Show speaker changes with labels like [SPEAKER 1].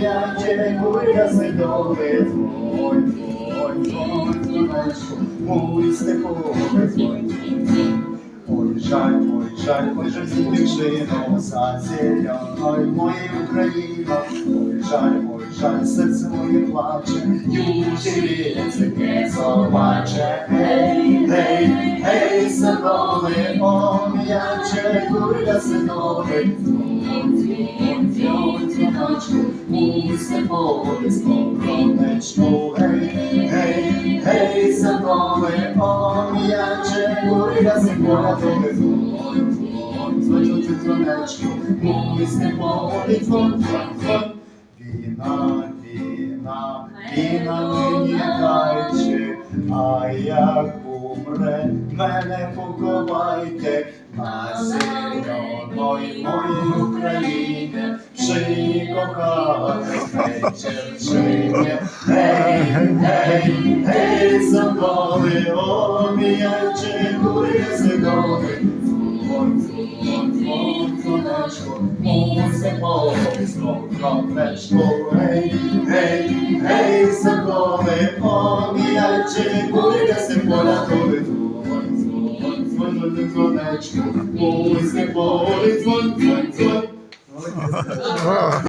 [SPEAKER 1] Я чекаю, я свідомий твой, дзвоночку, мой степовий дзвон. Ой, жаль, дівчино, за зеленою моєю Україна. Ой, жаль, серце моє плаче, южі не собаче. Гей, садовий, я чекаю, я свідомий дзвоночку, мій степовий дзвоночку. Гей, садовий, я чекаю, я свідомий дзвоночку, мій степовий дзвон. Віна мені дайте, а як умре, мене поховайте на зеленої моїй Україні, чи коханий вечерчині. Гей, садовий, я чекаю, садовий, дзвоночку, мій степовий дзвоночку. Гей, садовий, я чекаю, степовий дзвоночку, мій степовий дзвон.